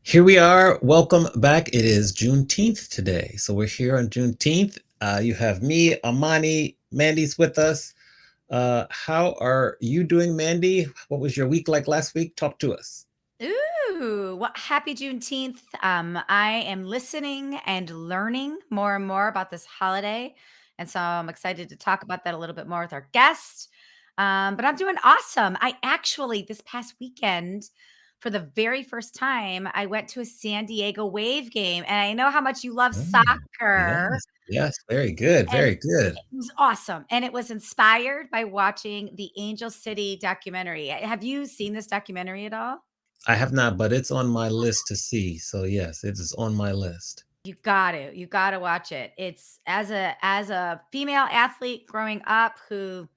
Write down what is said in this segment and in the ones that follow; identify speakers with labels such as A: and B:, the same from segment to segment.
A: Here we are. Welcome back. It is Juneteenth today. So we're here on Juneteenth. You have me, Amani, Mandy's with us. How are you doing, Mandy? What was your week like last week? Talk to us.
B: Ooh, well, happy Juneteenth. I am listening and learning more and more about this holiday. And so I'm excited to talk about that a little bit more with our guest. But I'm doing awesome. I actually, this past weekend, for the very first time, I went to a San Diego Wave game. And I know how much you love
A: Oh,
B: soccer.
A: yes, yes, very good,
B: And
A: very good.
B: it was awesome. And it was inspired by watching the Angel City documentary. Have you seen this documentary at all?
A: I have not, but it's on my list to see. So yes, it is on my list.
B: You gotta watch it. It's as a female athlete growing up who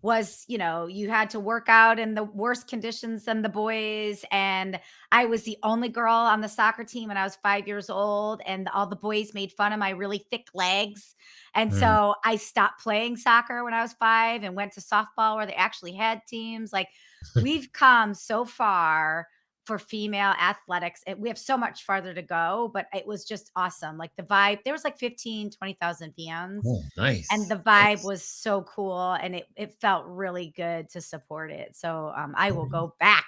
B: was, you had to work out in the worst conditions than the boys. And I was the only girl on the soccer team when I was 5 years old. And all the boys made fun of my really thick legs. And
A: Mm.
B: so I stopped playing soccer when I was 5 and went to softball where they actually had teams. Like we've come so far for female athletics. We have so much farther to go, but it was just awesome. Like the vibe, there was like 15, 20,000 fans
A: Oh,
B: and the
A: nice,
B: vibe
A: nice.
B: was so cool and it felt really good to support it. So I will
A: Mhm.
B: go back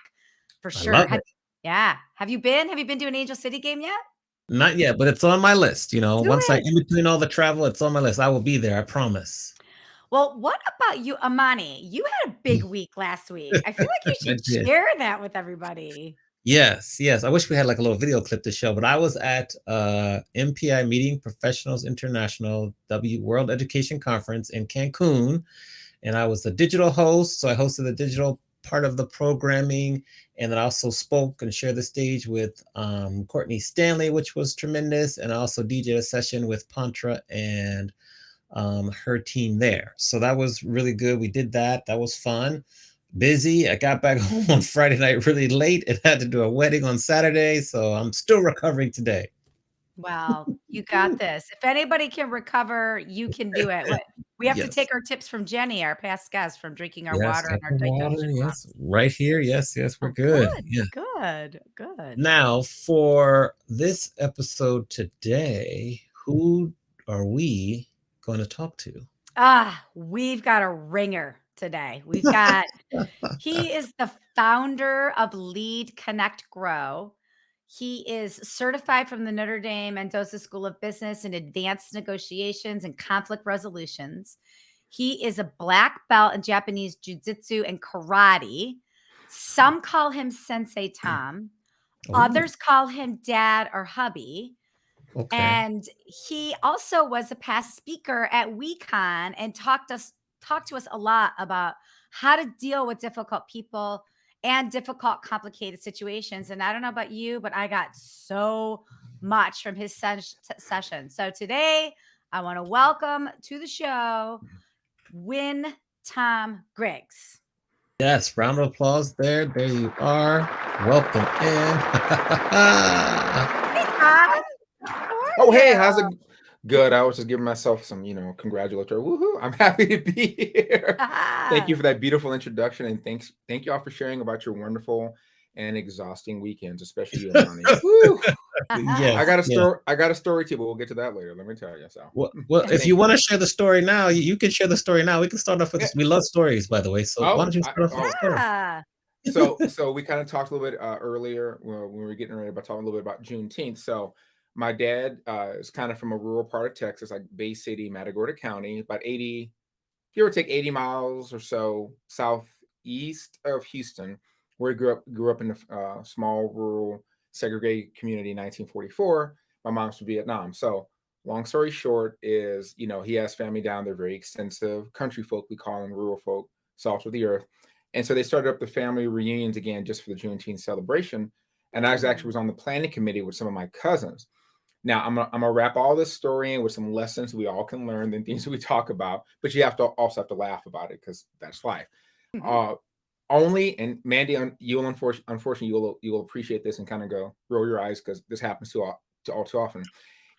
B: for
A: I
B: sure.
A: love it.
B: Yeah. Have you been to an Angel City game yet?
A: Not yet, but it's on my list.
B: Do
A: Once I
B: it.
A: in between all the travel, it's on my list. I will be there. I promise.
B: Well, what about you, Amani? You had a big week last week. I feel like you
A: I
B: should
A: did.
B: share that with everybody.
A: Yes, yes. I wish we had like a little video clip to show, but I was at MPI Meeting Professionals International W World Education Conference in Cancun, and I was the digital host. So I hosted the digital part of the programming, and then I also spoke and shared the stage with Courtney Stanley, which was tremendous, and I also DJ a session with Pantra and her team there. So that was really good. We did that. That was fun. Busy. I got back home on Friday night really late and had to do a wedding on Saturday. So I'm still recovering today.
B: Well, you got this. If anybody can recover, you can do it. What we have to
A: Yes.
B: take our tips from Jenny, our past guest, from drinking our
A: Yes.
B: water and
A: Got
B: our
A: the water.
B: digestion
A: Yes.
B: blocks.
A: Right here. Yes. Yes. We're
B: Oh,
A: good.
B: good,
A: Yeah.
B: good, good.
A: Now, for this episode today, who are we going to talk to?
B: We've got a ringer today. He is the founder of Lead Connect Grow. He is certified from the Notre Dame Mendoza School of Business in advanced negotiations and conflict resolutions. He is a black belt in Japanese jiu-jitsu and karate. Some call him Sensei Tom.
A: Oh,
B: Others call him dad or hubby.
A: okay.
B: And he also was a past speaker at WeCon and talked to us a lot about how to deal with difficult people and difficult, complicated situations. And I don't know about you, but I got so much from his session. So today, I want to welcome to the show Win Tom Griggs.
A: Yes. Round of applause there. There you are. Welcome in.
B: Hey, Tom, how are
C: Oh,
B: you?
C: hey, how's it good? I was just giving myself some, congratulatory woohoo. I'm happy to be here. Thank you for that beautiful introduction, and thank you all for sharing about your wonderful and exhausting weekends, especially you, Amani. Woo!
A: Yes. Yes.
C: I got a story too, but we'll get to that later. Let me tell you. So,
A: Well, if you
C: thank you.
A: want to share the story now, you can share the story now. We can start off with
C: Yeah.
A: this. We love stories, by the way. So why don't you start off with the
C: Oh,
A: story?
B: Yeah.
C: so we kind of talked a little bit earlier when we were getting ready about talking a little bit about Juneteenth. So my dad is kind of from a rural part of Texas, like Bay City, Matagorda County, about 80, give or take 80 miles or so southeast of Houston, where he grew up in a small rural segregated community in 1944. My mom's from Vietnam. So long story short is, he has family down there, very extensive country folk, we call them rural folk, salt of the earth. And so they started up the family reunions again just for the Juneteenth celebration. And I actually
B: Mhm.
C: was on the planning committee with some of my cousins. Now I'm gonna wrap all this story in with some lessons we all can learn and things that we talk about, but you have to laugh about it because that's life. Uh, only and Mandy, you'll unfortunately you'll appreciate this and kind of go roll your eyes because this happens all too often.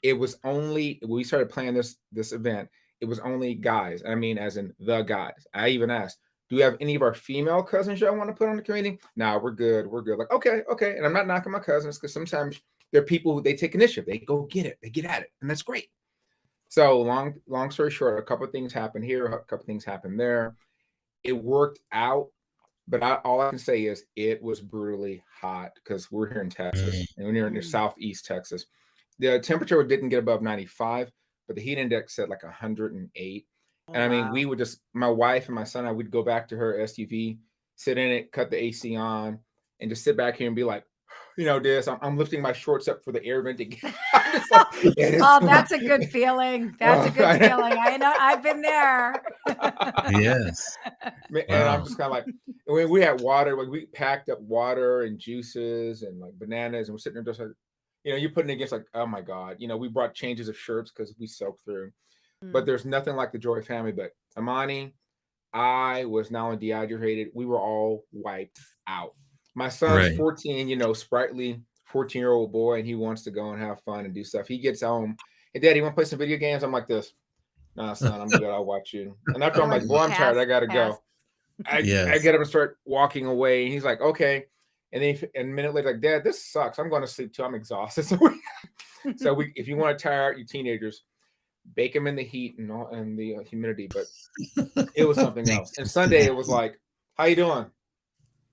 C: It was only when we started planning this event. It was only guys. I mean, as in the guys. I even asked, Do we have any of our female cousins y'all want to put on the committee? Nah, we're good. We're good. Like, okay, okay. And I'm not knocking my cousins because sometimes there are people who they take initiative. They go get it. They get at it. And that's great. So long story short, a couple of things happened here, a couple of things happened there. It worked out, but all I can say is it was brutally hot because we're here in Texas and we're in southeast Texas. The temperature didn't get above 95, but the heat index said like 108. And I mean, we would just, my wife and my son, I would go back to her SUV, sit in it, cut the AC on, and just sit back here and be like, this. I'm lifting my shorts up for the air vent again.
B: Oh, that's a good feeling. That's a good feeling. I know. I've been there.
A: Yes.
C: And I'm just kind of like, when we had water, like we packed up water and juices and like bananas, and we're sitting there just like, you're putting it against like, oh my God, we brought changes of shirts because we soaked through. But there's nothing like the Joy family. But Amani, I was not only dehydrated, we were all wiped out. My son's 14, sprightly 14-year-old boy, and he wants to go and have fun and do stuff. He gets home, hey, Daddy, you want to play some video games? I'm like this. Nah, son, I'm good. I'll watch you. And after I'm like, boy, I'm tired. I got to go. I get up and start walking away. And he's like, okay. And then a minute later, like, Dad, this sucks. I'm going to sleep too. I'm exhausted. So if you want to tire out your teenagers, bake them in the heat and the humidity. But it was something else. And Sunday, it was like, how you doing?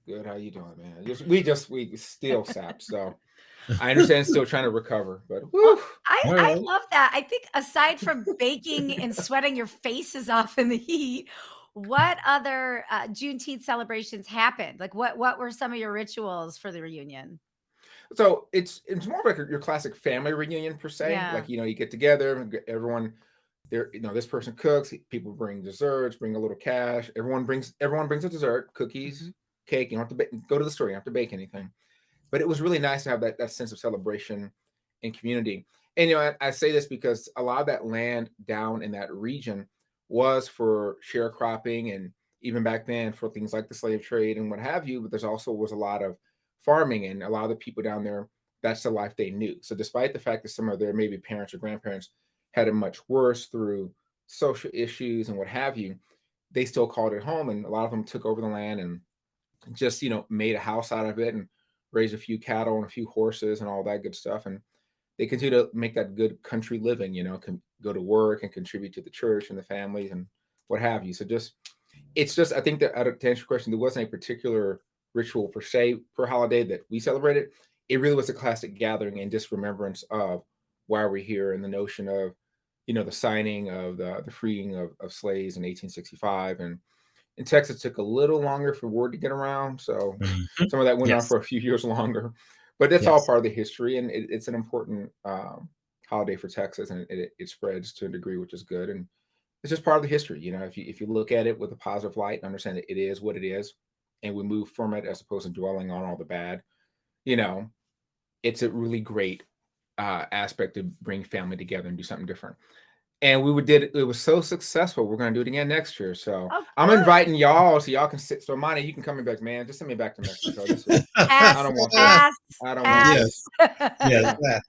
C: Good. How you doing, man? We still sapped. So I understand still trying to recover, but
B: I love that. I think aside from baking and sweating your faces off in the heat, what other Juneteenth celebrations happened? Like what were some of your rituals for the reunion?
C: So it's more like your classic family reunion per se.
B: Yeah.
C: Like, you get together, everyone there, this person cooks, people bring desserts, bring a little cash. Everyone brings a dessert, cookies, cake. You don't have to go to the store, you don't have to bake anything. But it was really nice to have that sense of celebration and community. And I say this because a lot of that land down in that region was for sharecropping, and even back then for things like the slave trade and what have you. But there's also was a lot of farming, and a lot of the people down there, that's the life they knew. So despite the fact that some of their maybe parents or grandparents had it much worse through social issues and what have you, they still called it home. And a lot of them took over the land and just, made a house out of it and raised a few cattle and a few horses and all that good stuff. And they continue to make that good country living, can go to work and contribute to the church and the families and what have you. So I think that to answer your question, there wasn't a particular ritual per se per holiday that we celebrated. It really was a classic gathering and just remembrance of why we're here, and the notion of, the signing of the freeing of slaves in 1865. And in Texas, it took a little longer for word to get around. So some of that went on for a few years longer. But that's all part of the history, and it's an important holiday for Texas, and it spreads to a degree, which is good. And it's just part of the history. If you look at it with a positive light and understand that it is what it is, and we move from it as opposed to dwelling on all the bad, it's a really great aspect to bring family together and do something different. And it was so successful. We're going to do it again next year. So I'm inviting y'all so y'all can sit. So Monty, you can come back, man. Just send me back to Mexico. I don't want that. I don't want
A: that. Yes.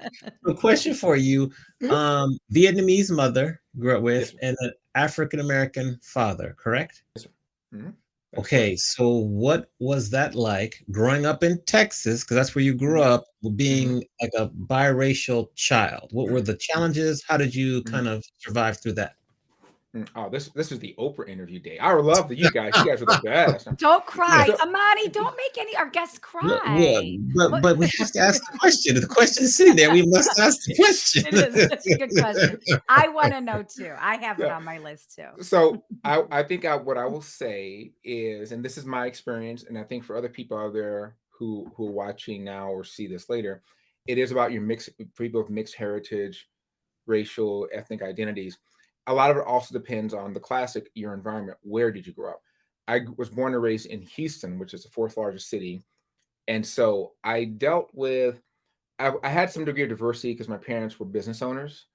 A: A question for you. Vietnamese mother grew up with and an African-American father, correct?
C: Yes, sir. Mm-hmm.
A: Okay, so what was that like growing up in Texas? Because that's where you grew up, being like a biracial child. What were the challenges? How did you kind of survive through that?
C: Oh, this is the Oprah interview day. I love that you guys. You guys are the best.
B: Don't cry, Amani. Don't make our guests cry.
A: But we have to ask the question. The question is sitting there. We must ask the question.
B: It is. That's a good question. I want to know too. I have it on my list too.
C: So I think what I will say is, and this is my experience, and I think for other people out there who are watching now or see this later, it is about people of mixed heritage, racial, ethnic identities. A lot of it also depends on the classic, your environment. Where did you grow up? I was born and raised in Houston, which is the fourth largest city. And so I had some degree of diversity because my parents were business owners,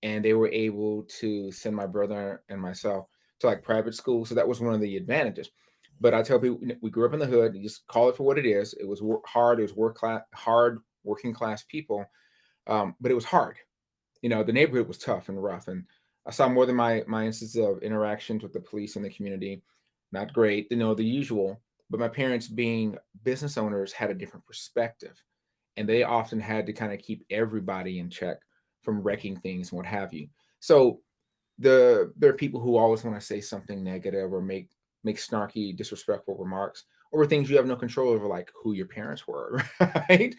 C: and they were able to send my brother and myself to like private school. So that was one of the advantages. But I tell people, we grew up in the hood. You just call it for what it is. It was hard. It was hard working class people. But it was hard. The neighborhood was tough and rough. And I saw more than my instances of interactions with the police and the community. not great, you know, the usual. But my parents, being business owners, had a different perspective, and they often had to kind of keep everybody in check from wrecking things and what have you. So there are people who always want to say something negative or make snarky, disrespectful remarks over things you have no control over, like who your parents were, right?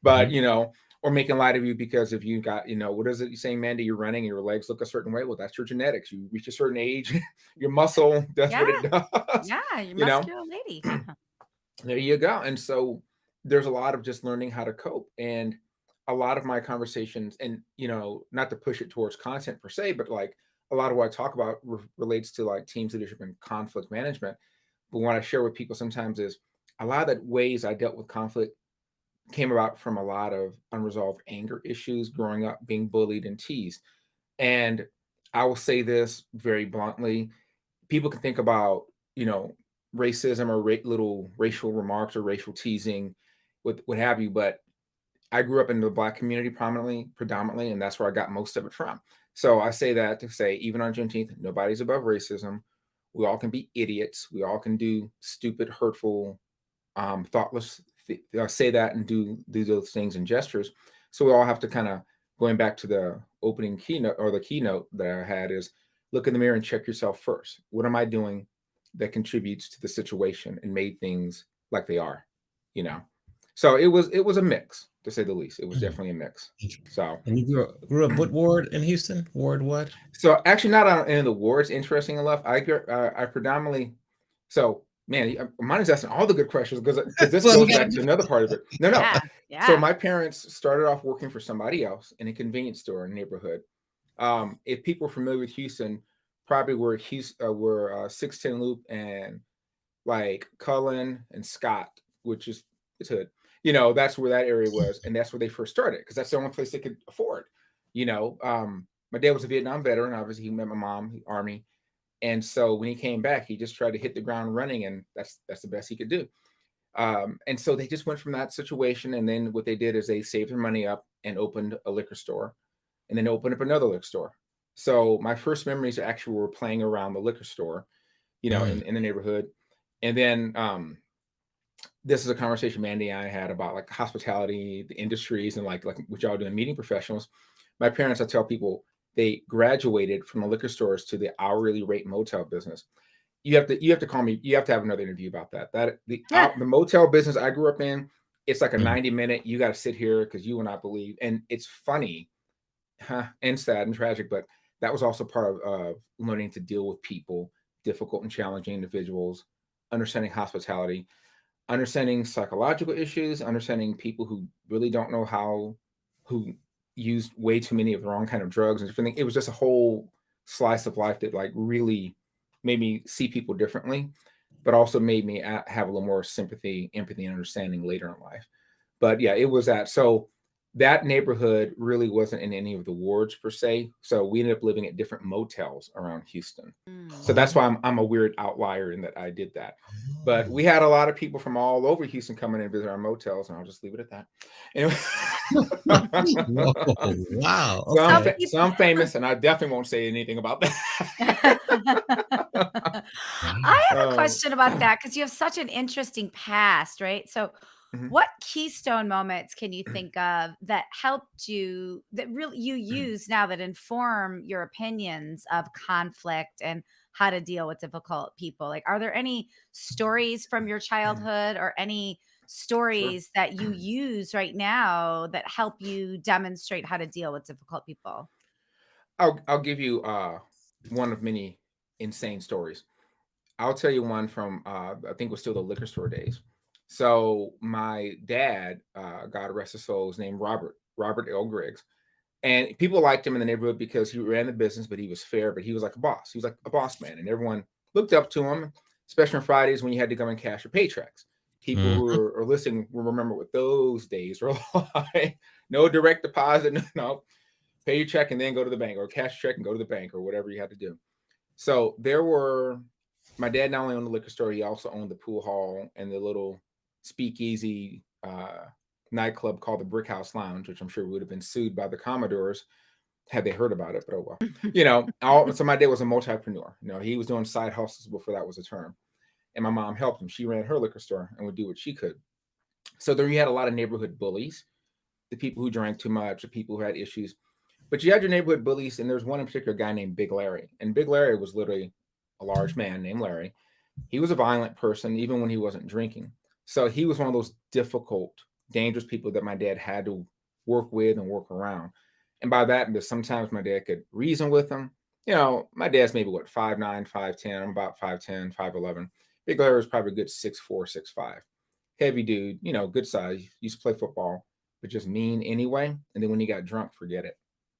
C: But
A: Mhm.
C: you know, or making light of you because if you got, you know, what is it you saying, Mandy? You're running and your legs look a certain way. Well, that's your genetics. You reach a certain age, your muscle does
B: Yeah.
C: what it does,
B: Yeah. You're
C: you know.
B: muscular lady. Yeah.
C: There you go. And so there's a lot of just learning how to cope. And a lot of my conversations, and you know, not to push it towards content per se, but like a lot of what I talk about relates to like teams leadership and conflict management. But what I share with people sometimes is a lot of the ways I dealt with conflict came about from a lot of unresolved anger issues growing up, being bullied and teased. And I will say this very bluntly: people can think about, you know, racism or little racial remarks or racial teasing, what have you, but I grew up in the Black community predominantly, and that's where I got most of it from. So I say that to say, even on Juneteenth, nobody's above racism. We all can be idiots. We all can do stupid, hurtful, thoughtless. Say that and do those things and gestures. So we all have to kind of, going back to the opening keynote or the keynote that I had, is look in the mirror and check yourself first. What am I doing that contributes to the situation and made things like they are? You know. So it was a mix, to say the least. It was
A: Mhm.
C: definitely a mix. So
A: And you grew up what ward in Houston? Ward what?
C: so actually not on any of the wards. Interesting enough, I predominantly, so man, mine is asking all the good questions because
A: That's
C: this
A: what we
C: goes
A: gotta
C: back to
A: do.
C: another part of it. No.
B: Yeah.
C: So
B: Yeah.
C: my parents started off working for somebody else in a convenience store in the neighborhood. If people are familiar with Houston, probably where Houston, where 610 Loop and like Cullen and Scott, which is it's hood. You know, that's where that area was, and that's where they first started because that's the only place they could afford. You know, my dad was a Vietnam veteran. Obviously, he met my mom, the Army, and so when he came back, he just tried to hit the ground running, and that's the best he could do. And so they just went from that situation, and then what they did is they saved their money up and opened a liquor store, and then opened up another liquor store. So my first memories actually were playing around the liquor store, you know,
A: Mm.
C: in the neighborhood, and then this is a conversation Mandy and I had about like hospitality, the industries, and like what y'all doing, meeting professionals. My parents, I tell people, they graduated from the liquor stores to the hourly rate motel business. You have to call me. You have to have another interview about that. That
B: Yeah.
C: the motel business I grew up in, it's like a
A: Mm.
C: 90-minute. You got to sit here because you will not believe, and it's funny, and sad and tragic, but that was also part of learning to deal with people, difficult and challenging individuals, understanding hospitality, understanding psychological issues, understanding people who really don't know how, who used way too many of the wrong kind of drugs and different things. It was just a whole slice of life that like really made me see people differently, but also made me have a little more sympathy, empathy, and understanding later in life. But yeah, it was that. So that neighborhood really wasn't in any of the wards per se. So we ended up living at different motels around Houston. So
B: Mm.
C: that's
A: Oh.
C: why I'm a weird outlier in that I did that. But
A: Oh.
C: we had a lot of people from all over Houston coming in and visit our motels, and I'll just leave it at that. Anyway,
A: Whoa, wow,
C: so
B: Some
A: okay.
C: so
B: people.
C: I'm famous, and I definitely won't say anything about that.
B: I
A: Wow.
B: have a
C: um,
B: question about that because you have such an interesting past, right? So,
C: mhm.
B: what keystone moments can you think of that helped you, that really you use now that inform your opinions of conflict and how to deal with difficult people? Like, are there any stories from your childhood or any
C: Sure.
B: stories that you use right now that help you demonstrate how to deal with difficult people?
C: I'll give you one of many insane stories. I'll tell you one from I think it was still the liquor store days. So my dad, God rest his soul, is named Robert L. Griggs. And people liked him in the neighborhood because he ran the business, but he was fair, but he was like a boss. He was like a boss man. And everyone looked up to him, especially on Fridays when you had to come and cash your paychecks. People who
A: Mhm.
C: are listening will remember what those days were like. No direct deposit, no, pay your check and then go to the bank, or cash check and go to the bank, or whatever you had to do. So there were, my dad not only owned the liquor store, he also owned the pool hall and the little speakeasy nightclub called the Brick House Lounge, which I'm sure would have been sued by the Commodores had they heard about it, but oh well. You know, so my dad was a multi-preneur. You know, he was doing side hustles before that was a term. and my mom helped him. She ran her liquor store and would do what she could. So there you had a lot of neighborhood bullies, the people who drank too much, the people who had issues. But you had your neighborhood bullies, and there's one in particular guy named Big Larry. And Big Larry was literally a large man named Larry. He was a violent person, even when he wasn't drinking. So he was one of those difficult, dangerous people that my dad had to work with and work around. And by that, because sometimes my dad could reason with him. You know, my dad's maybe what, 5'9", 5'10". I'm about 5'10", 5'11". Big Larry was probably a good 6'4", 6'5". Heavy dude, you know, good size. Used to play football, but just mean anyway. And then when he got drunk, forget it.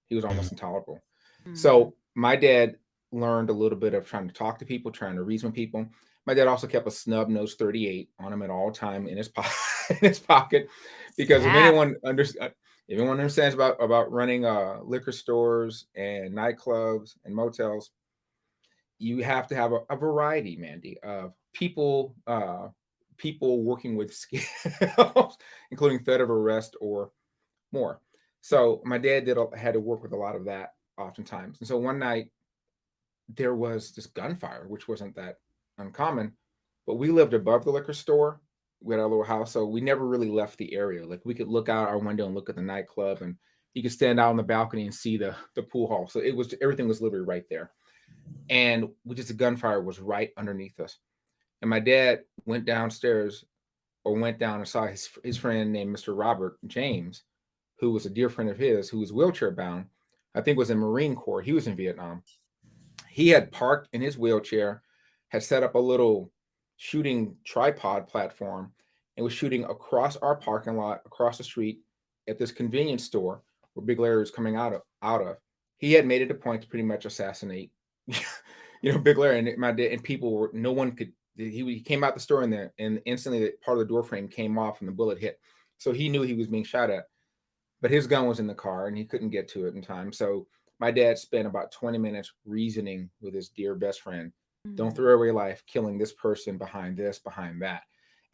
C: He was
A: Mm.
C: almost intolerable.
B: Mm.
C: So my dad learned a little bit of trying to talk to people, trying to reason with people. My dad also kept a snub nose 38 on him at all time in his pocket, in his pocket, because
B: Snap.
C: if anyone understands about running liquor stores and nightclubs and motels, you have to have a variety, Mandy, of people, people working with skills, including threat of arrest or more. So my dad had to work with a lot of that oftentimes. And so one night there was this gunfire, which wasn't that uncommon, but we lived above the liquor store. We had our little house, so we never really left the area. Like we could look out our window and look at the nightclub, and you could stand out on the balcony and see the pool hall. So it was everything was literally right there. And we just the gunfire was right underneath us. And my dad went downstairs or went down and saw his friend named Mr. Robert James, who was a dear friend of his, who was wheelchair bound. I think was in Marine Corps. He was in Vietnam. He had parked in his wheelchair, had set up a little shooting tripod platform, and was shooting across our parking lot, across the street at this convenience store where Big Larry was coming out of. He had made it a point to pretty much assassinate, Big Larry, and my dad, and people were no one could. He came out the store in there, and instantly that part of the door frame came off and the bullet hit. So he knew he was being shot at, but his gun was in the car and he couldn't get to it in time. So my dad spent about 20 minutes reasoning with his dear best friend. Don't
B: Mm.
C: throw away life killing this person behind this, behind that.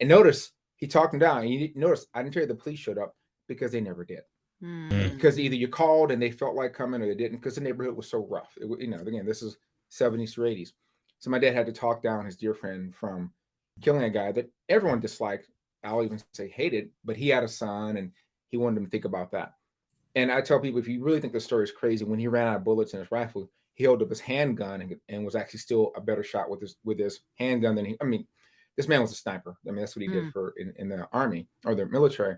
C: And notice he talked him down. And you notice I didn't tell you the police showed up because they never did.
A: Mm.
C: Because
B: Mm.
C: either you called and they felt like coming or they didn't because the neighborhood was so rough. Again, this is 70s or 80s. So my dad had to talk down his dear friend from killing a guy that everyone disliked. I'll even say hated, but he had a son and he wanted him to think about that. And I tell people, if you really think the story is crazy, when he ran out of bullets in his rifle, he held up his handgun and was actually still a better shot with his handgun than he. I mean, this man was a sniper. I mean, that's what he did
B: Mm.
C: in the army or the military.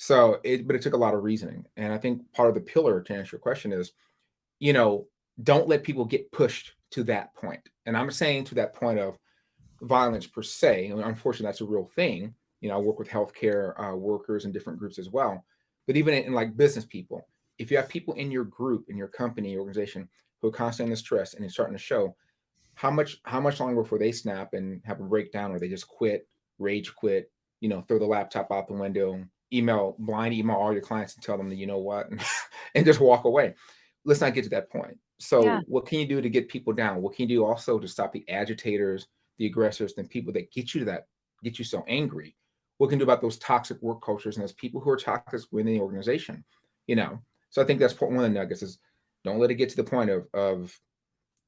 C: But it took a lot of reasoning. And I think part of the pillar to answer your question is, you know, don't let people get pushed to that point. And I'm saying to that point of violence per se. And unfortunately, that's a real thing. I work with healthcare workers and different groups as well. But even in like business people, if you have people in your group, in your company, your organization who are constantly under stress and it's starting to show, how much longer before they snap and have a breakdown or they just quit, rage quit, throw the laptop out the window, blind email all your clients and tell them that you know what, and just walk away. Let's not get to that point.
B: Yeah.
C: So what can you do to get people down? What can you do also to stop the agitators, the aggressors, and people that get you so angry? What can you do about those toxic work cultures and those people who are toxic within the organization? So I think that's one of the nuggets is don't let it get to the point of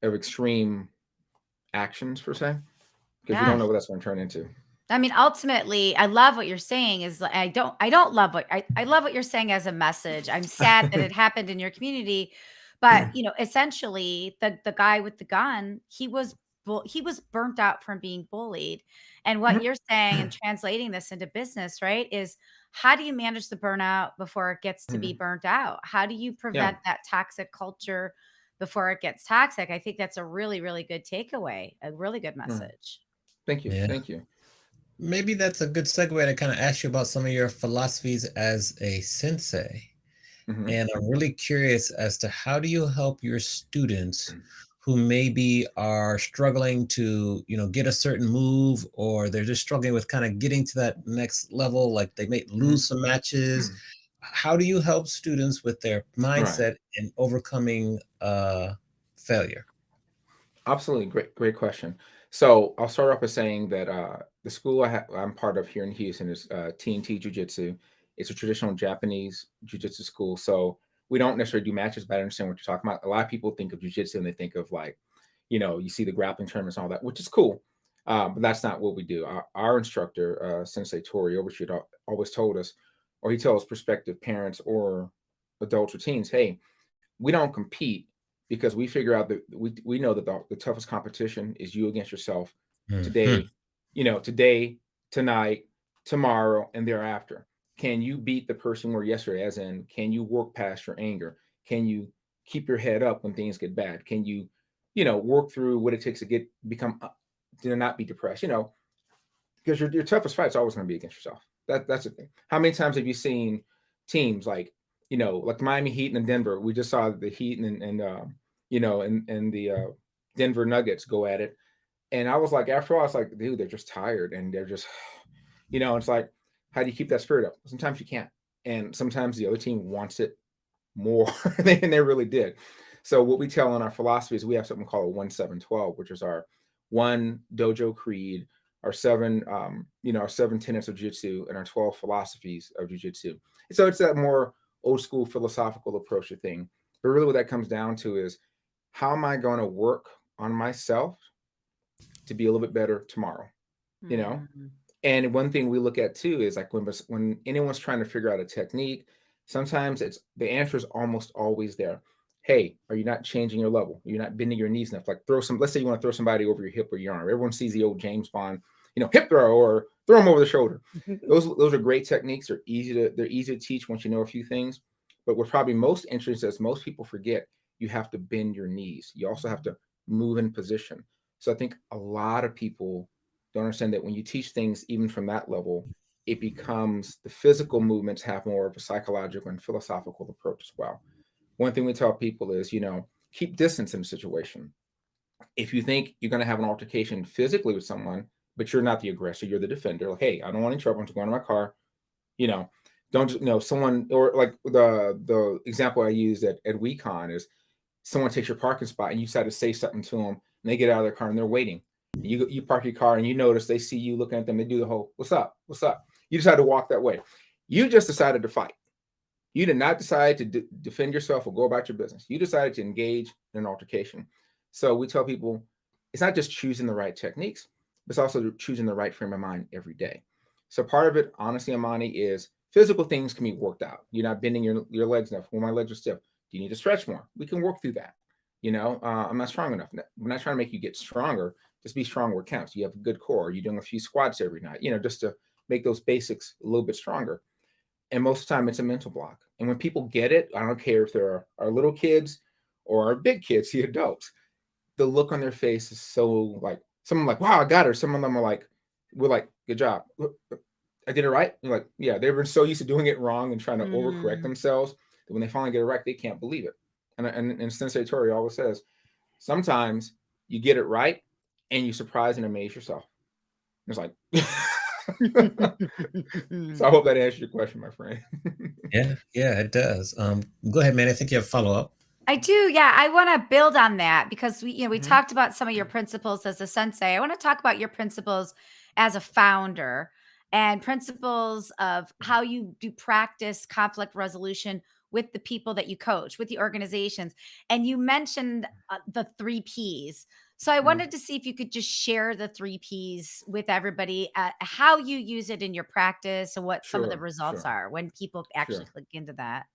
C: extreme actions per se, because you
B: Yeah.
C: don't know what that's going to turn into.
B: I mean, ultimately, I love what you're saying is like, I don't love what I love what you're saying as a message. I'm sad that it happened in your community, but essentially the guy with the gun, he was burnt out from being bullied. And what you're saying and translating this into business, right, is how do you manage the burnout before it gets to be burnt out? How do you
C: Yeah.
B: prevent that toxic culture before it gets toxic? I think that's a really, really good takeaway, a really good
C: Mm.
B: message.
C: Thank you.
A: Yeah.
C: Thank you.
A: Maybe that's a good segue to kind of ask you about some of your philosophies as a sensei.
C: Hmm.
A: And I'm really curious as to how do you help your students who maybe are struggling to, get a certain move, or they're just struggling with kind of getting to that next level, like they may
C: Hmm.
A: lose some matches. How do you help students with their
C: Right.
A: mindset in overcoming failure?
C: Absolutely. Great question. So I'll start off by saying that the school I'm part of here in Houston is TNT Jiu-Jitsu. It's a traditional Japanese jiu-jitsu school. So we don't necessarily do matches, but I understand what you're talking about. A lot of people think of jiu-jitsu and they think of like, you see the grappling tournaments and all that, which is cool. But that's not what we do. Our instructor, Sensei Tori Overshoot, always told us, or he tells prospective parents or adults or teens, hey, we don't compete because we figure out that we know that the toughest competition is you against yourself
A: Mhm.
C: today, today, tonight, tomorrow, and thereafter. Can you beat the person you were yesterday? As in, can you work past your anger? Can you keep your head up when things get bad? Can you, work through what it takes to become to not be depressed? Because your toughest fight is always going to be against yourself. That's the thing. How many times have you seen teams like like the Miami Heat and Denver? We just saw the Heat and the Denver Nuggets go at it, and I was like, after a while, I was like, dude, they're just tired and they're just, it's like, how do you keep that spirit up? Sometimes you can't, and sometimes the other team wants it more than they really did. So what we tell in our philosophy is we have something called a 1-7-12, which is our one dojo creed, our our 7 tenets of jiu-jitsu, and our 12 philosophies of jiu-jitsu. And so it's that more old school philosophical approach to thing. But really what that comes down to is, how am I going to work on myself to be a little bit better tomorrow? You know?
B: Mm.
C: And one thing we look at too is like when anyone's trying to figure out a technique, sometimes it's the answer is almost always there. Hey, are you not changing your level? You're not bending your knees enough. Like let's say you want to throw somebody over your hip or your arm. Everyone sees the old James Bond, hip throw or throw them over the shoulder. Those are great techniques. They're easy to teach once you know a few things. But what's probably most interesting is most people forget, you have to bend your knees. You also have to move in position. So I think a lot of people don't understand that when you teach things even from that level, it becomes the physical movements have more of a psychological and philosophical approach as well. One thing we tell people is, keep distance in a situation. If you think you're going to have an altercation physically with someone, but you're not the aggressor, you're the defender. Like, hey, I don't want any trouble. I'm just going to my car. You know, don't just someone, or like the example I used at WeCon is, someone takes your parking spot and you decide to say something to them, and they get out of their car and they're waiting. And you park your car and you notice they see you looking at them. They do the whole "What's up? What's up?" You decide to walk that way. You just decided to fight. You did not decide to defend yourself or go about your business. You decided to engage in an altercation. So we tell people it's not just choosing the right techniques, but it's also choosing the right frame of mind every day. So part of it, honestly, Amani, is physical things can be worked out. You're not bending your legs enough. Well, my legs are stiff. Do you need to stretch more? We can work through that. I'm not strong enough. We're not trying to make you get stronger. Just be strong where it counts. You have a good core. You're doing a few squats every night, just to make those basics a little bit stronger. And most of the time it's a mental block. And when people get it, I don't care if they're our little kids or our big kids, the adults, the look on their face is so like, someone like, wow, I got her. Some of them are like, we're like, good job. I did it right. You're like, yeah, they've been so used to doing it wrong and trying to overcorrect themselves that when they finally get it right, they can't believe it. And Sensei Tori always says, sometimes you get it right and you surprise and amaze yourself. It's like, so I hope that answers your question, my friend.
A: Yeah, it does. Go ahead, man. I think you have follow up.
B: I do. Yeah. I want to build on that because we
C: Mhm.
B: talked about some of your principles as a sensei. I want to talk about your principles as a founder and principles of how you do practice conflict resolution with the people that you coach, with the organizations. And you mentioned the 3 Ps. So I
C: Mhm.
B: wanted to see if you could just share the 3 Ps with everybody, how you use it in your practice and what some of the
C: Sure,
B: results
C: sure,
B: are when people actually
C: sure.
B: click into that.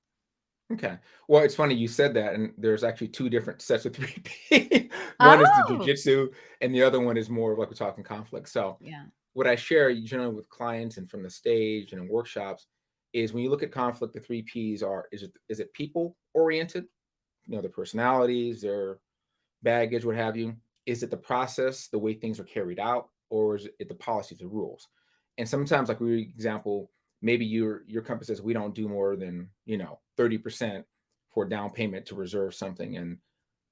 C: Okay. Well, it's funny you said that, and there's actually two different sets of 3P. One is the
B: Oh,
C: jujitsu, and the other one is more of like we're talking conflict. So,
B: yeah.
C: what I share generally with clients and from the stage and in workshops is, when you look at conflict, the 3 Ps are: is it people oriented? Their personalities, their baggage, what have you. Is it the process, the way things are carried out, or is it the policies, the rules? And sometimes, like we example, maybe your company says we don't do more than 30% for down payment to reserve something, and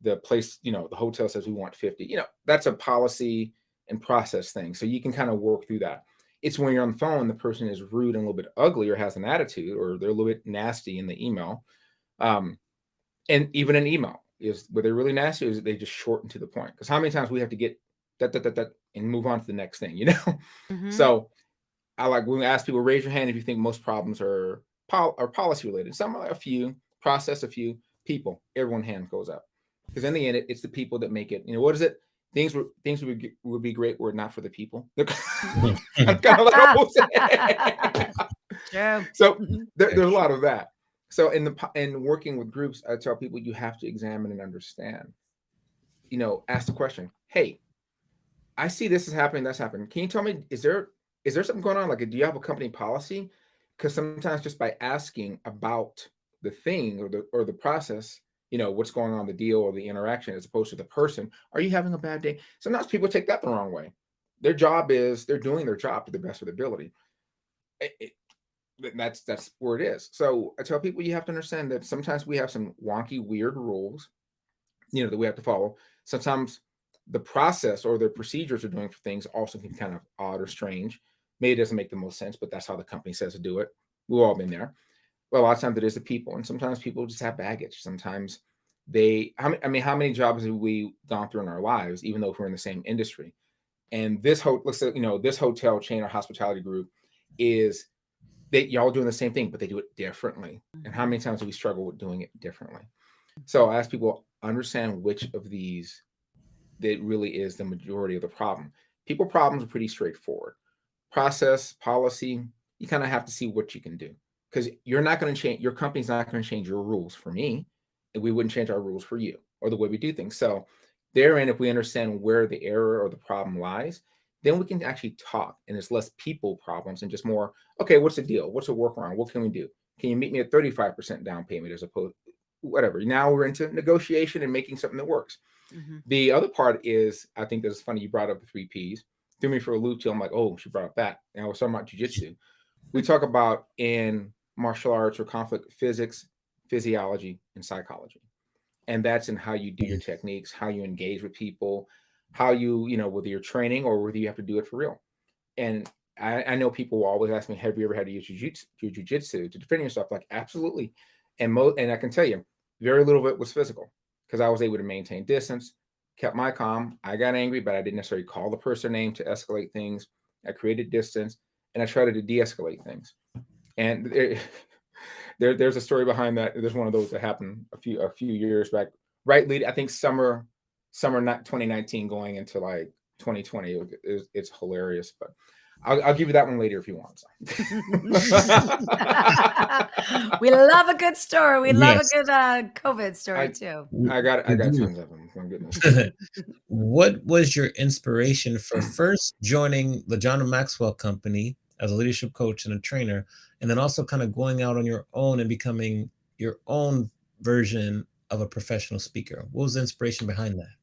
C: the place, the hotel says we want 50. That's a policy and process thing. So you can kind of work through that. It's when you're on the phone, the person is rude and a little bit ugly or has an attitude, or they're a little bit nasty in the email. Um, and even an email is where they're really nasty, is they just shorten to the point. Because how many times we have to get that and move on to the next thing,
B: Mhm.
C: So I like when we ask people, raise your hand if you think most problems are policy related. Some are a few, process a few, people. Everyone hand goes up, because in the end, it's the people that make it. What is it? would be great were it not for the people. Kind of like I will say.
B: True.
C: So there's a lot of that. So in working with groups, I tell people you have to examine and understand. Ask the question, hey, I see this is happening, that's happening. Can you tell me, is there something going on? Like, do you have a company policy? Because sometimes just by asking about the thing or the process, what's going on, the deal or the interaction, as opposed to the person, are you having a bad day? Sometimes people take that the wrong way. Their job is they're doing their job to the best of their ability. That's where it is. So I tell people you have to understand that sometimes we have some wonky, weird rules, that we have to follow. Sometimes the process or the procedures are doing for things also can be kind of odd or strange. Maybe it doesn't make the most sense, but that's how the company says to do it. We've all been there. Well, a lot of times it is the people, and sometimes people just have baggage. Sometimes how many jobs have we gone through in our lives, even though if we're in the same industry? And this this hotel chain or hospitality group is y'all doing the same thing, but they do it differently. And how many times do we struggle with doing it differently? So I ask people, understand which of these that really is the majority of the problem. People problems are pretty straightforward. Process, policy, you kind of have to see what you can do, because you're not going to change, your company's not going to change your rules for me, and we wouldn't change our rules for you or the way we do things. So therein, if we understand where the error or the problem lies, then we can actually talk, and it's less people problems and just more, okay, what's the deal? What's the workaround? What can we do? Can you meet me at 35% down payment as opposed whatever? Now we're into negotiation and making something that works. The other part is, I think that's funny. You brought up the 3 Ps. Threw me for a loop till I'm like, oh, she brought up that. And I was talking about jujitsu. We talk about in martial arts or conflict physics, physiology, and psychology. And that's in how you do your techniques, how you engage with people, how you, whether you're training or whether you have to do it for real. And I know people will always ask me, have you ever had to use jujitsu to defend yourself? Like, absolutely. And I can tell you, very little of it was physical, because I was able to maintain distance, kept my calm. I got angry, but I didn't necessarily call the person name to escalate things. I created distance, and I tried to de-escalate things. And there's a story behind that. There's one of those that happened a few years back, right? I think summer not 2019 going into like 2020. It's hilarious, but I'll give you that one later if you want.
B: We love a good story. We love a good COVID story too.
C: I got tons of them. My goodness.
A: What was your inspiration for first joining the John Maxwell Company as a leadership coach and a trainer, and then also kind of going out on your own and becoming your own version of a professional speaker? What was the inspiration behind that?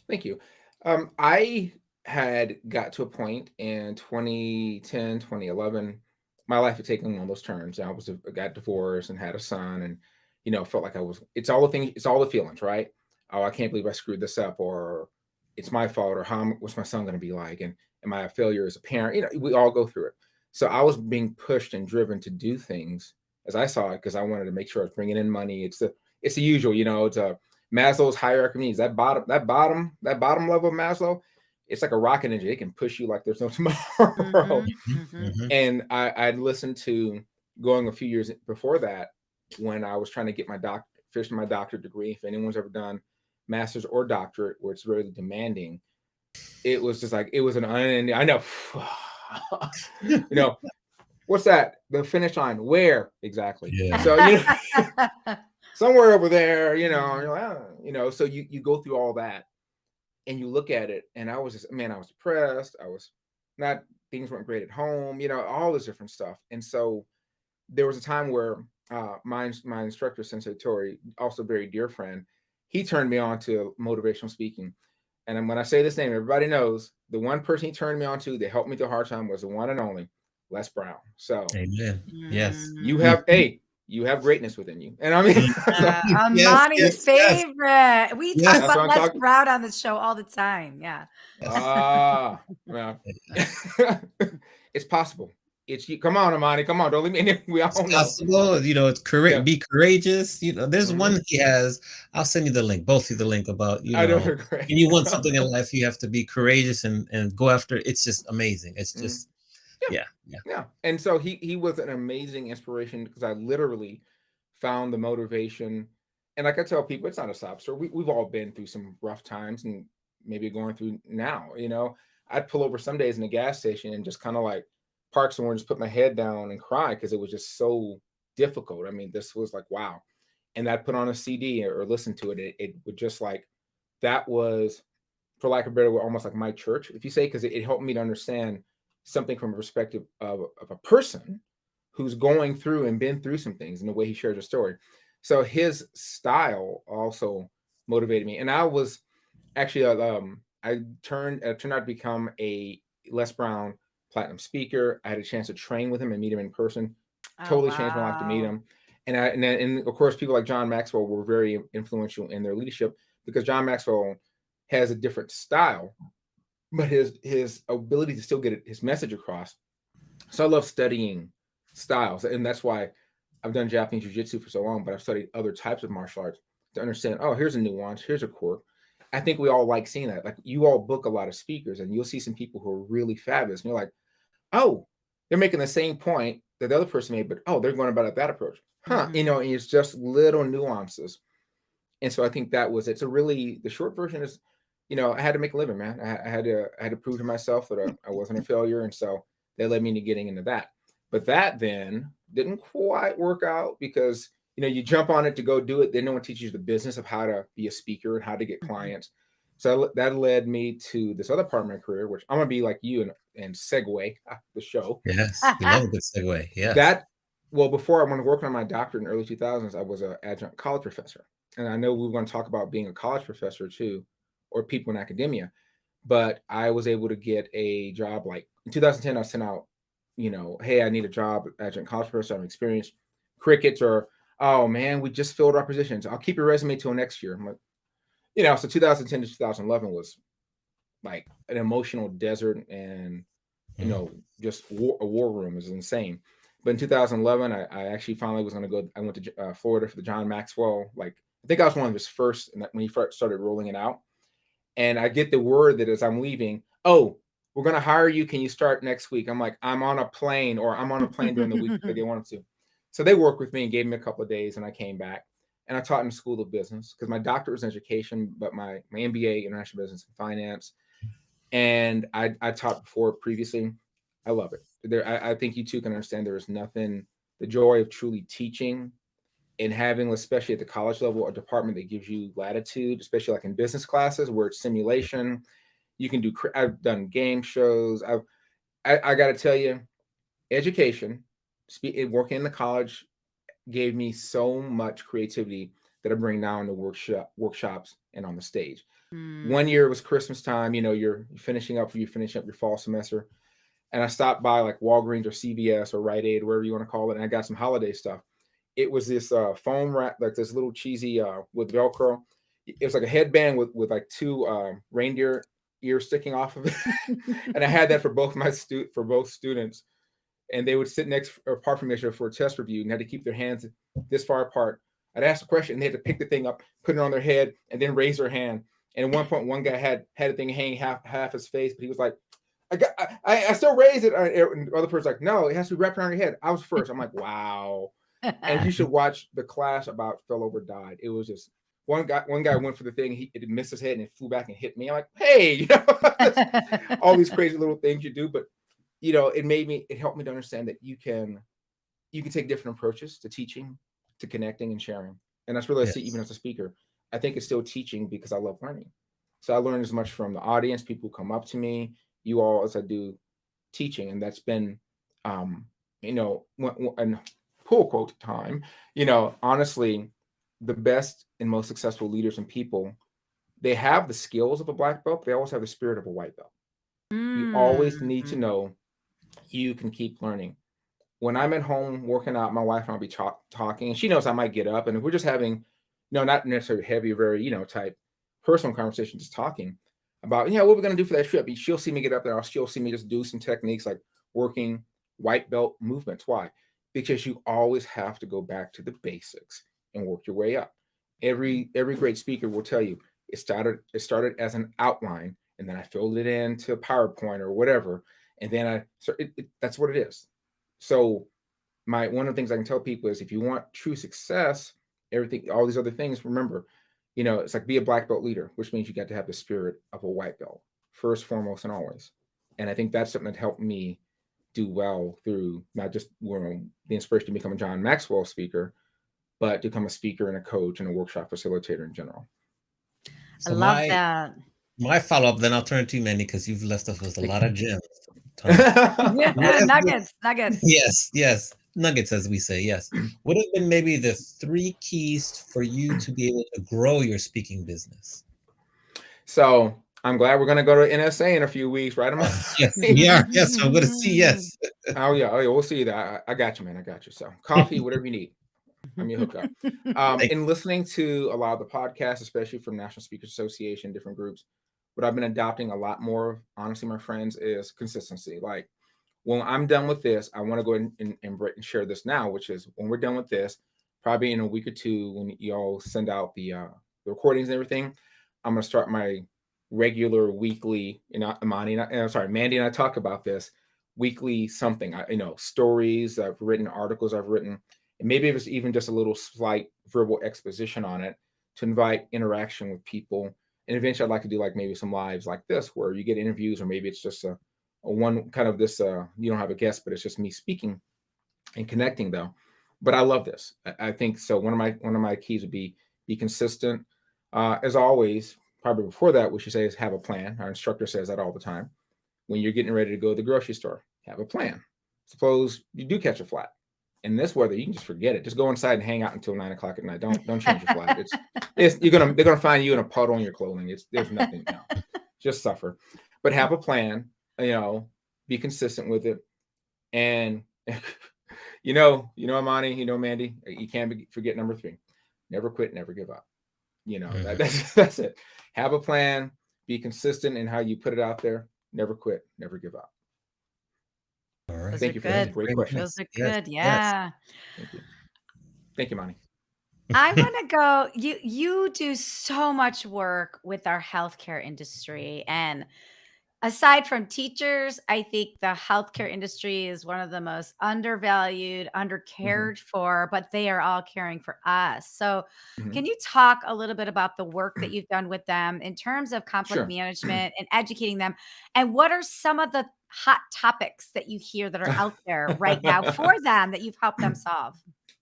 C: Thank you. I had got to a point in 2010, 2011, my life had taken one of those turns. I got divorced and had a son, and felt like it's all the feelings, right? Oh, I can't believe I screwed this up, or it's my fault, or what's my son going to be like, and am I a failure as a parent? We all go through it. So I was being pushed and driven to do things as I saw it, because I wanted to make sure I was bringing in money. It's the usual, it's a Maslow's hierarchy of needs. That bottom level of Maslow, it's like a rocket engine. It can push you like there's no tomorrow. And I'd listened to, going a few years before that, when I was trying to get finishing my doctorate degree. If anyone's ever done master's or doctorate where it's really demanding, it was just like, it was an unending, I know, what's that? The finish line, where exactly?
A: Yeah.
C: So, somewhere over there, you're like, so you go through all that and you look at it, and I was depressed. Things weren't great at home, all this different stuff. And so there was a time where my instructor, Sensei Tori, also a very dear friend, he turned me on to motivational speaking. And when I say this name, everybody knows the one person he turned me on to that helped me through a hard time was the one and only Les Brown. So,
A: amen. Yes.
C: You have greatness within you. And I mean,
B: Amani's favorite. We talk about Les Brown on the show all the time. Yeah.
C: Well, it's possible. It's you. Come on, Amani. Come on. Don't leave me in. We all know.
A: Possible. It's correct. Yeah. Be courageous. There's one he has. I'll send you the link. Both of you the link about when you want something in life, you have to be courageous and go after it. It's just amazing. It's just yeah.
C: And so he was an amazing inspiration, because I literally found the motivation. And like I tell people, it's not a sob story. We've all been through some rough times, and maybe going through now. I'd pull over some days in the gas station and just kind of like park somewhere and just put my head down and cry because it was just so difficult. I mean, this was like, wow. And I'd put on a CD or listen to it. It would just like, that was, for lack of a better word, almost like my church, if you say, because it helped me to understand something from a perspective of a person who's going through and been through some things and the way he shares a story. So his style also motivated me. And I was actually, I turned out to become a Les Brown Platinum speaker. I had a chance to train with him and meet him in person.
B: Oh,
C: Totally changed my life to meet
B: wow.
C: him. And of course, people like John Maxwell were very influential in their leadership because John Maxwell has a different style, but his ability to still get his message across. So I love studying styles, and that's why I've done Japanese jiu-jitsu for so long, but I've studied other types of martial arts to understand, oh, here's a nuance, here's a quirk. I think we all like seeing that. Like you all book a lot of speakers and you'll see some people who are really fabulous. And you're like, oh, they're making the same point that the other person made, but oh, they're going about it that approach. Huh.
B: Mhm.
C: And it's just little nuances. And so I think that was it. So really the short version is, I had to make a living, man. I had to prove to myself that I wasn't a failure. And so that led me to getting into that. But that then didn't quite work out because you jump on it to go do it, then no one teaches you the business of how to be a speaker and how to get
B: Mhm.
C: clients. So that led me to this other part of my career, which I'm gonna be like you and segue the show.
A: Yes, we love a good segue. Yes.
C: That well, before I went to work on my doctorate in the early 2000s, I was an adjunct college professor, and I know we were going to talk about being a college professor too, or people in academia. But I was able to get a job like in 2010. I sent out, hey, I need a job, adjunct college professor. I'm experienced. Crickets or, oh man, we just filled our positions. I'll keep your resume till next year. I'm like, so 2010 to 2011 was like an emotional desert, and
A: Mhm.
C: just a war room is insane. But in 2011, I actually finally was going to go. I went to Florida for the John Maxwell. Like I think I was one of his first, and when he first started rolling it out. And I get the word that as I'm leaving, oh, we're going to hire you. Can you start next week? I'm like, I'm on a plane, or I'm on a plane during the week that they wanted to. So they worked with me and gave me a couple of days, and I came back and I taught in the School of Business because my doctorate was in education, but my MBA, International Business and Finance, and I taught before previously. I love it. I think you too can understand there is nothing the joy of truly teaching and having, especially at the college level, a department that gives you latitude, especially like in business classes where it's simulation. You can do. I've done game shows. I got to tell you, education, working in the college gave me so much creativity that I bring now in the workshops and on the stage. One
B: Mm.
C: year it was Christmas time. You're finishing up your fall semester, and I stopped by like Walgreens or CVS or Rite Aid, wherever you want to call it, and I got some holiday stuff. It was this foam wrap, like this little cheesy with Velcro. It was like a headband with like two reindeer ears sticking off of it, and I had that for both students, and they would sit next or apart from each other for a test review and had to keep their hands this far apart. I'd ask a question and they had to pick the thing up, put it on their head, and then raise their hand. And at one point, one guy had a thing hanging half his face, but he was like, I still raise it. And the other person's like, no, it has to be wrapped around your head. I was first. I'm like, wow. And you should watch the class about fell over, died. It was just one guy went for the thing, it missed his head and it flew back and hit me. I'm like, hey, all these crazy little things you do, but it helped me to understand that you can take different approaches to teaching, to connecting and sharing. And that's really I see even
A: Yes.
C: as a speaker. I think it's still teaching because I love learning. So I learn as much from the audience, people who come up to me, you all, as I do teaching. And that's been and pull quote time, honestly, the best and most successful leaders and people, they have the skills of a black belt, they always have the spirit of a white belt. You always need to
B: Mm.
C: know you can keep learning. When I'm at home working out, my wife and I'll be talking, and she knows I might get up, and if we're just having, not necessarily heavy, very, type personal conversation, just talking about, what we're gonna do for that trip. She'll see me get up there, or she'll see me just do some techniques like working white belt movements. Why? Because you always have to go back to the basics and work your way up. Every great speaker will tell you it started as an outline, and then I filled it into a PowerPoint or whatever, and then that's what it is. So my one of the things I can tell people is if you want true success, everything, all these other things, remember, it's like be a black belt leader, which means you got to have the spirit of a white belt first, foremost, and always. And I think that's something that helped me do well through not just the inspiration to become a John Maxwell speaker, but to become a speaker and a coach and a workshop facilitator in general.
B: I
A: So
B: love that.
A: my follow-up, then I'll turn it to you, Mandy, because you've left us with a lot of gems.
B: Nuggets.
A: Yes. Nuggets, as we say, yes. What have been maybe the 3 keys for you to be able to grow your speaking business?
C: So I'm glad we're going to go to NSA in a few weeks, right?
A: Yes, we are. Yes, I'm going to see. Yes.
C: Oh yeah. We'll see that. I got you, man. I got you. So coffee, whatever you need. I'm your hookup. In listening to a lot of the podcasts, especially from National Speakers Association, different groups, what I've been adopting a lot more, honestly, my friends, is consistency. Like when I'm done with this, I want to go and share this now, which is when we're done with this, probably in a week or two, when y'all send out the recordings and everything, I'm going to start my regular weekly, Mandy and I talk about this weekly something, stories I've written, articles I've written, and maybe if it's even just a little slight verbal exposition on it to invite interaction with people. And eventually I'd like to do like maybe some lives like this where you get interviews, or maybe it's just a one kind of this, you don't have a guest, but it's just me speaking and connecting though. But I love this. I think so. One of my keys would be consistent. As always, probably before that, we should say is have a plan. Our instructor says that all the time. When you're getting ready to go to the grocery store, have a plan. Suppose you do catch a flat. In this weather, you can just forget it. Just go inside and hang out until 9 o'clock at night. Don't change your flat. They're gonna find you in a puddle in your clothing. There's nothing now. Just suffer. But have a plan, be consistent with it. And Amani, Mandy, you can't forget number 3. Never quit, never give up. That's it. Have a plan, be consistent in how you put it out there. Never quit, never give up.
A: All right.
C: Thank you for that. Great question.
B: Those are good. Yeah.
C: Thank you. Thank you, Manny.
B: I want to go. You do so much work with our healthcare industry, and aside from teachers, I think the healthcare industry is one of the most undervalued, undercared for, but they are all caring for us. So,
C: Mhm.
B: can you talk a little bit about the work that you've done with them in terms of conflict
C: Sure.
B: management and educating them? And what are some of the hot topics that you hear that are out there right now for them that you've helped them solve?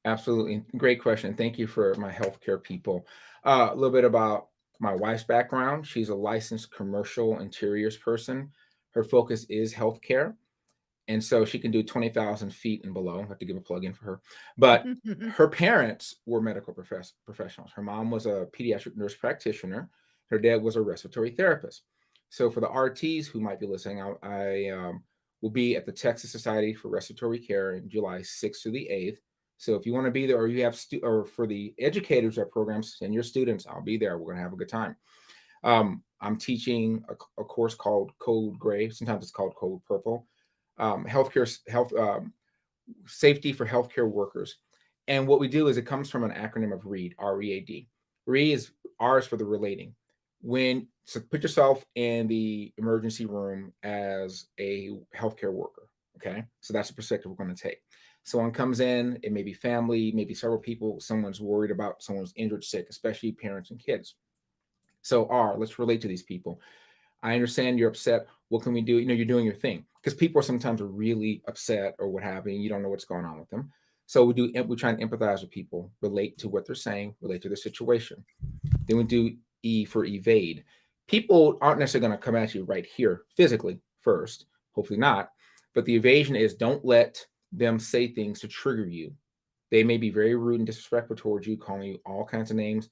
C: Absolutely. Great question. Thank you for my healthcare people. A little bit about my wife's background. She's a licensed commercial interiors person. Her focus is healthcare. And so she can do 20,000 feet and below. I have to give a plug in for her. But her parents were medical professionals. Her mom was a pediatric nurse practitioner. Her dad was a respiratory therapist. So for the RTs who might be listening, I will be at the Texas Society for Respiratory Care in July 6th through the 8th. So if you want to be there, or you have or for the educators at programs and your students, I'll be there. We're going to have a good time. I'm teaching a course called Code Gray. Sometimes it's called Code Purple. Health safety for healthcare workers. And what we do is it comes from an acronym of READ, R-E-A-D. READ is R is for the relating. So put yourself in the emergency room as a healthcare worker. Okay. So that's the perspective we're going to take. Someone comes in, it may be family, maybe several people, someone's worried about someone's injured, sick, especially parents and kids. So R, let's relate to these people. I understand you're upset. What can we do? You're doing your thing, because people are sometimes really upset or what have you. You don't know what's going on with them. So we try and empathize with people, relate to what they're saying, relate to the situation. Then we do E for evade. People aren't necessarily going to come at you right here physically first, hopefully not. But the evasion is don't let them say things to trigger you. They may be very rude and disrespectful towards you, calling you all kinds of names,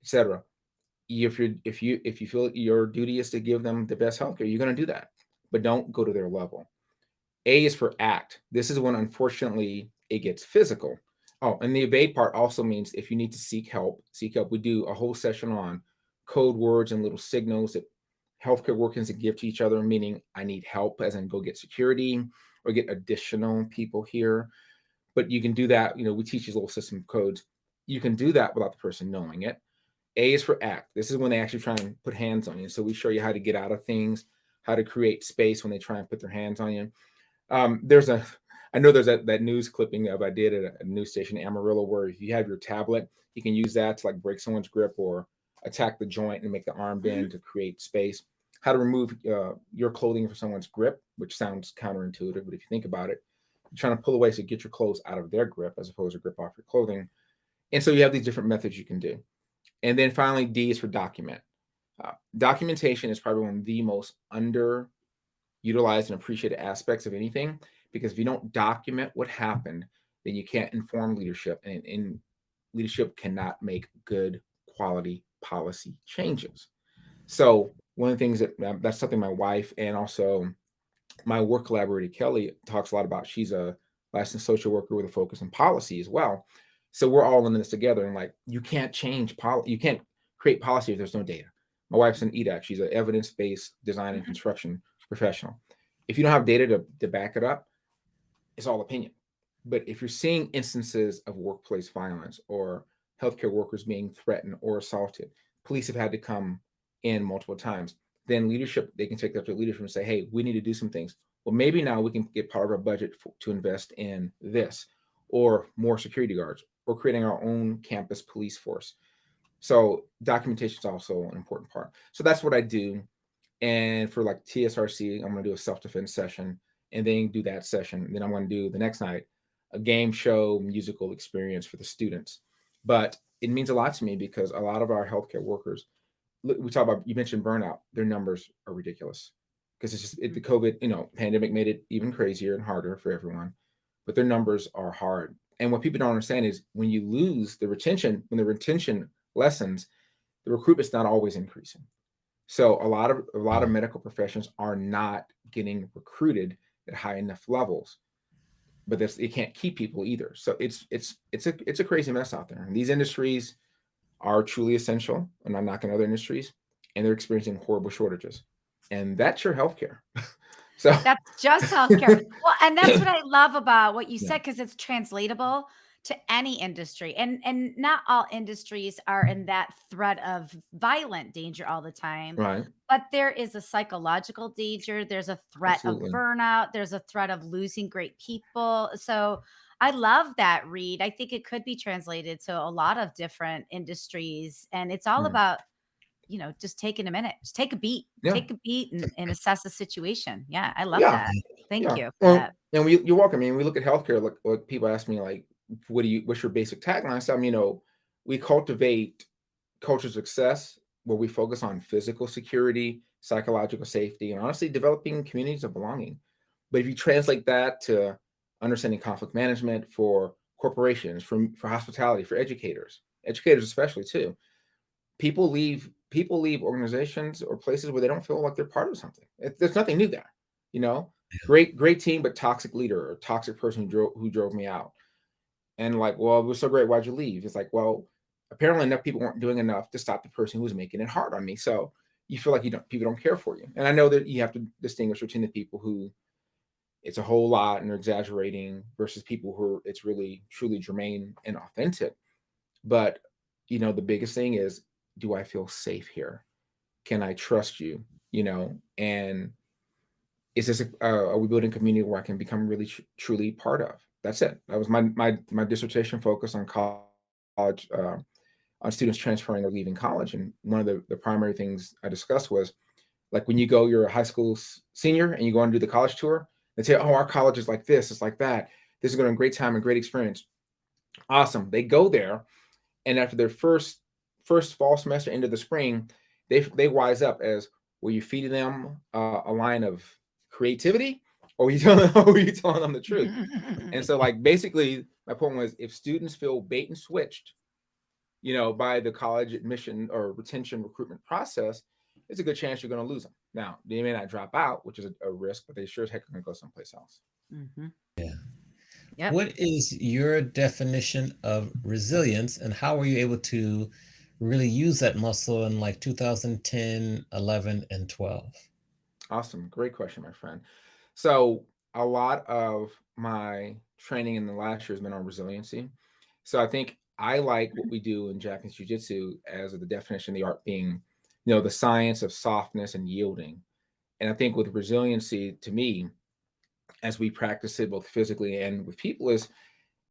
C: etc. If you feel your duty is to give them the best healthcare, you're going to do that, but don't go to their level. A is for act. This is when, unfortunately, it gets physical. Oh, and the evade part also means if you need to seek help. We do a whole session on code words and little signals that healthcare workers give to each other, meaning I need help, as in go get security or get additional people here. But you can do that. We teach these little system codes. You can do that without the person knowing it. A is for act. This is when they actually try and put hands on you. So we show you how to get out of things, how to create space when they try and put their hands on you. I know there's that news clipping of I did at a news station in Amarillo, where if you have your tablet, you can use that to like break someone's grip or attack the joint and make the arm bend to create space, how to remove your clothing from someone's grip, which sounds counterintuitive, but if you think about it, you're trying to pull away so get your clothes out of their grip as opposed to grip off your clothing. And so you have these different methods you can do. And then finally, D is for document. Documentation is probably one of the most underutilized and appreciated aspects of anything, because if you don't document what happened, then you can't inform leadership, and leadership cannot make good quality policy changes. So one of the things that's something my wife and also my work collaborator Kelly talks a lot about. She's a licensed social worker with a focus on policy as well. So we're all in this together, and like, you can't change policy, you can't create policy if there's no data. My wife's an EDAC. She's an evidence-based design and construction professional. If you don't have data to back it up, it's all opinion. But if you're seeing instances of workplace violence or healthcare workers being threatened or assaulted, police have had to come in multiple times, then leadership, they can take that to leadership and say, hey, we need to do some things. Well, maybe now we can get part of our budget to invest in this, or more security guards, or creating our own campus police force. So documentation is also an important part. So that's what I do. And for like TSRC, I'm going to do a self-defense session, and then do that session. And then I'm going to do the next night a game show musical experience for the students. But it means a lot to me because a lot of our healthcare workers, we talk about, you mentioned burnout, their numbers are ridiculous because it's just the COVID, pandemic made it even crazier and harder for everyone, but their numbers are hard. And what people don't understand is when you lose the retention, when the retention lessens, the recruitment's not always increasing. So a lot of medical professions are not getting recruited at high enough levels, but it can't keep people either. So it's a crazy mess out there. And these industries are truly essential, and I'm knocking other industries, and they're experiencing horrible shortages. And that's your healthcare. So
B: that's just healthcare. Well, and that's what I love about what you
C: Yeah.
B: said, because it's translatable to any industry. And not all industries are in that threat of violent danger all the time.
C: Right.
B: But there is a psychological danger. There's a threat
C: Absolutely.
B: of burnout. There's a threat of losing great people. So I love that, Reed. I think it could be translated to a lot of different industries. And it's all
C: Yeah.
B: about, just taking a minute, just take a beat,
C: Yeah.
B: and assess the situation. Yeah, I love
C: Yeah.
B: that. Thank
C: Yeah.
B: you for
C: Well,
B: that.
C: and you're welcome. I mean, we look at healthcare, like people ask me, like, what's your basic tagline? So, we cultivate culture of success where we focus on physical security, psychological safety, and honestly developing communities of belonging. But if you translate that to understanding conflict management for corporations, for hospitality, for educators especially too, people leave organizations or places where they don't feel like they're part of something. There's nothing new there, you know. Great team, but toxic leader or toxic person who drove me out. And like, well, it was so great. Why'd you leave? It's like, well, apparently enough people weren't doing enough to stop the person who was making it hard on me. So you feel like people don't care for you. And I know that you have to distinguish between the people who it's a whole lot and they're exaggerating versus people who it's really truly germane and authentic. But the biggest thing is, do I feel safe here? Can I trust you? And is this are we building a community where I can become really truly part of? That's it. That was my dissertation focus on college, on students transferring or leaving college. And one of the primary things I discussed was, like, when you're a high school senior and you go and do the college tour, they say, oh, our college is like this, it's like that. This is going to be a great time and great experience. Awesome. They go there, and after their first fall semester into the spring, they wise up as, were you feeding them a line of creativity, or were you telling them the truth? And so, like, basically my point was, if students feel bait and switched, by the college admission or retention recruitment process, it's a good chance you're going to lose them. Now, they may not drop out, which is a risk, but they sure as heck are going to go someplace else.
A: Yeah.
B: Yep.
A: What is your definition of resilience, and how were you able to really use that muscle in like 2010, 11, and 12?
C: Awesome. Great question, my friend. So a lot of my training in the last year has been on resiliency. So I think I like what we do in Japanese Jiu-Jitsu as the definition of the art being, the science of softness and yielding. And I think with resiliency, to me, as we practice it both physically and with people, is